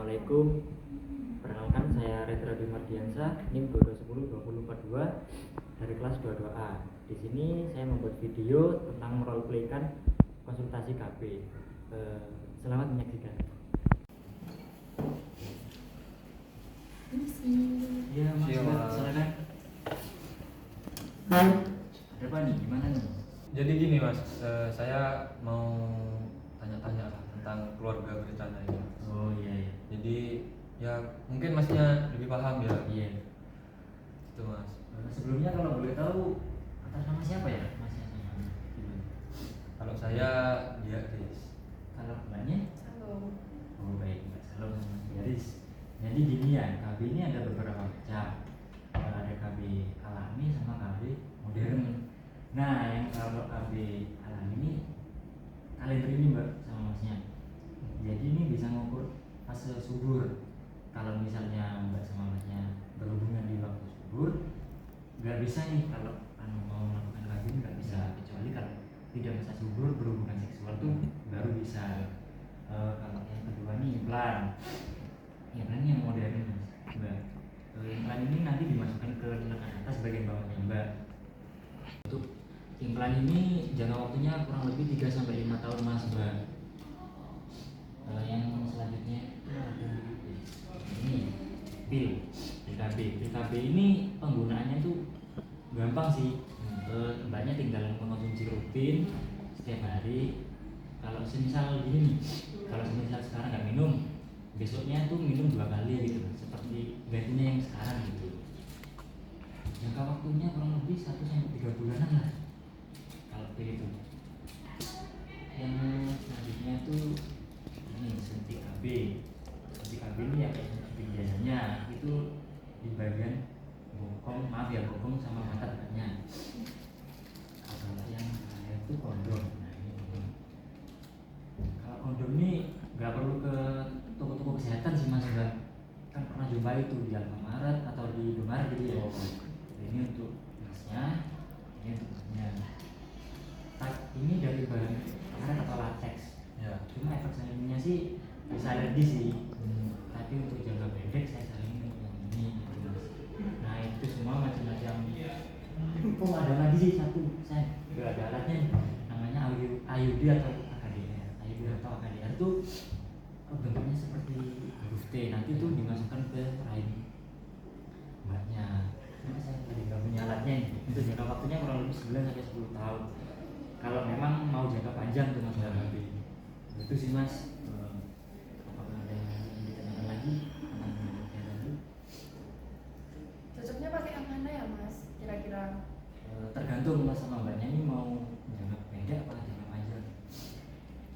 Assalamualaikum. Perkenalkan saya Redra Bimardiansa, NIM 2102042 dari kelas 22A. Di sini saya membuat video tentang meroleplaykan konsultasi KB. Selamat menyaksikan. Iya Mas, silakan. Ada apa nih? Gimana nih? Jadi gini Mas, saya mau tanya-tanya lah tentang keluarga berencana ini. Oh iya. Jadi ya mungkin Masnya lebih paham ya. Iya. Itu Mas. Sebelumnya kalau boleh tahu atas nama siapa ya Masnya? Kalau saya Diaris. Kalau mbaknya? Halo. Oh baik, Mbak Salam sama Mas Diaris. Jadi gini ya, KB ini ada beberapa macam. Ada KB alami sama KB modern. Nah, yang kalau KB alami ini kalender ini Mbak sama Masnya. Jadi ini bisa mengukur fase subur. Kalau misalnya Mbak sama Masnya berhubungan di waktu subur, nggak bisa nih kalau mau melakukan KB ini nggak bisa, kecuali kalau tidak masa subur berhubungan seksual tuh baru bisa. Kalau yang kedua nih implan yang modern Mbak. Implan ini nanti dimasukkan ke lengan atas bagian bawahnya Mbak. Untuk implan ini jangka waktunya kurang lebih 3-5 tahun Mas Mbak. Yang selanjutnya itu ada ini pil KB ini penggunaannya tuh gampang sih. Mbaknya tinggal mengonsumsi rutin setiap hari. Kalau semisal gini nih, kalau semisal sekarang nggak minum, besoknya tuh minum 2 kali gitu, seperti gantinya yang sekarang gitu. Jangka waktunya kurang lebih 1-3 bulanan lah kalau pil itu. Yang selanjutnya tuh ini suntik KB ini ya kayak suntik biasanya itu di bagian bokong sama mata depannya. Kalau yang terakhir itu kondom. Nah ini kondom. Kalau kondom ini nggak perlu ke toko-toko kesehatan sih Mas Mbak. Kan pernah jumpa itu di Alfamaret atau di Indomaret gitu ya. Ini untuk Masnya, ini untuk Masnya. Ini dari bahan karet atau latex. Ya. Cuma efek sampingnya sih bisa alergi sih. Tapi untuk jangka pendek saya saranin yang ini gitu Mas. Nah itu semua macam-macam. Oh ada lagi sih satu, saya nggak ada alatnya nih. Namanya IUD atau AKDR itu bentuknya seperti huruf T. Nanti itu dimasukkan ke rahim mbaknya. Cuma saya tadi nggak punya alatnya nih. Itu jangka waktunya kurang lebih 9-10 tahun. Kalau memang mau jangka panjang tuh Mas KB. Itu sih Mas. Apakah ada yang ditanyakan lagi tentang yang tadi? Cocoknya pakai yang mana ya Mas? Kira-kira? Tergantung Mas sama mbaknya ini mau jangka pendek apa jangka panjang.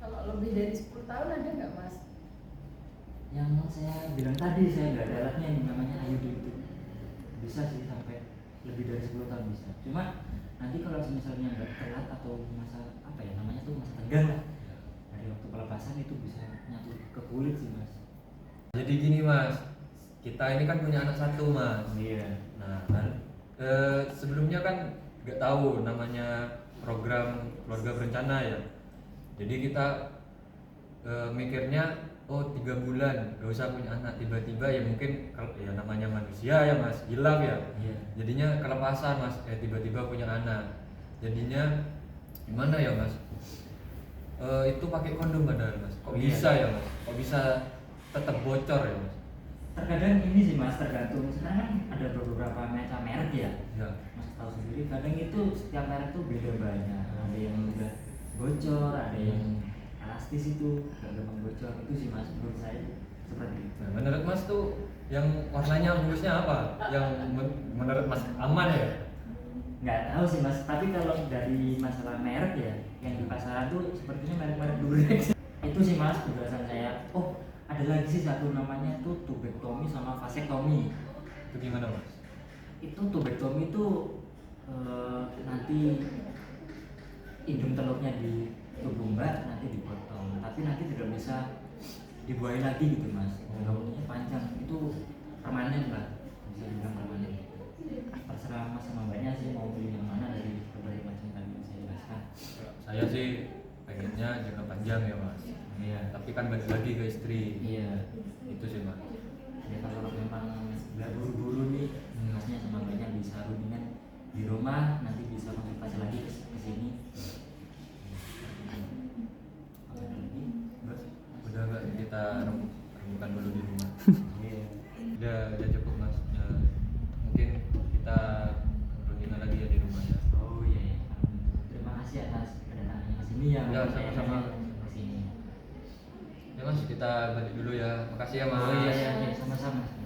Kalau lebih dari 10 tahun ada nggak Mas? Yang saya bilang tadi saya nggak ada alatnya yang namanya IUD itu. Bisa sih sampai lebih dari 10 tahun bisa. Cuma nanti kalau misalnya nggak telat atau masa apa ya namanya tuh masa tegang lah, dari waktu pelepasan itu bisa nyatu ke kulit sih Mas. Jadi gini Mas, kita ini kan punya anak satu Mas. Iya. Nah kan sebelumnya kan nggak tahu namanya program keluarga berencana ya. Jadi kita mikirnya 3 bulan gak usah punya anak, tiba-tiba ya mungkin kalau ya namanya manusia ya Mas, hilaf ya. Iya. Jadinya kelepasan Mas, tiba-tiba punya anak. Jadinya gimana ya Mas? Itu pakai kondom padahal Mas. Kok bisa ya Mas? Kok bisa tetap bocor ya Mas? Terkadang ini sih Mas, tergantung. Sekarang kan ada beberapa macam merek ya. Ya. Mas tahu sendiri, kadang itu setiap merek tuh beda banyak. Ada yang udah bocor, ada yang elastis itu gak gampang bocor. Itu sih Mas, menurut saya seperti itu. Nah, menurut Mas tuh yang warnanya bagusnya apa? Yang menurut Mas aman ya? Nggak tahu sih Mas, tapi kalau dari masalah merek ya, yang di pasaran tuh sepertinya merek-merek Durex. Itu sih Mas penjelasan saya. Oh, ada lagi sih satu namanya tuh tubektomi sama vasektomi. Itu gimana Mas? Itu tubektomi itu nanti indung telurnya di tubuh Mbak nanti dipotong, tapi nanti tidak bisa dibuahi lagi gitu Mas. Waktunya panjang, itu permanen lah, bisa dibilang permanen. Terserah Mas sama Mbaknya sih mau pilih yang mana dari berbagai macam tadi yang saya jelaskan. Saya sih pengennya jangka panjang ya Mas. Iya. Tapi kan balik lagi ke istri. Iya. Itu sih Mas. aja cukup mas ya, mungkin kita berundingan lagi ya di rumah ya. Oh iya, iya. Terima kasih atas kedatangannya ke sini ya. Ya, Mas. sama-sama. Ke sini. Ya mas kita balik dulu ya, makasih ya mas. Oh iya, iya, iya, sama-sama.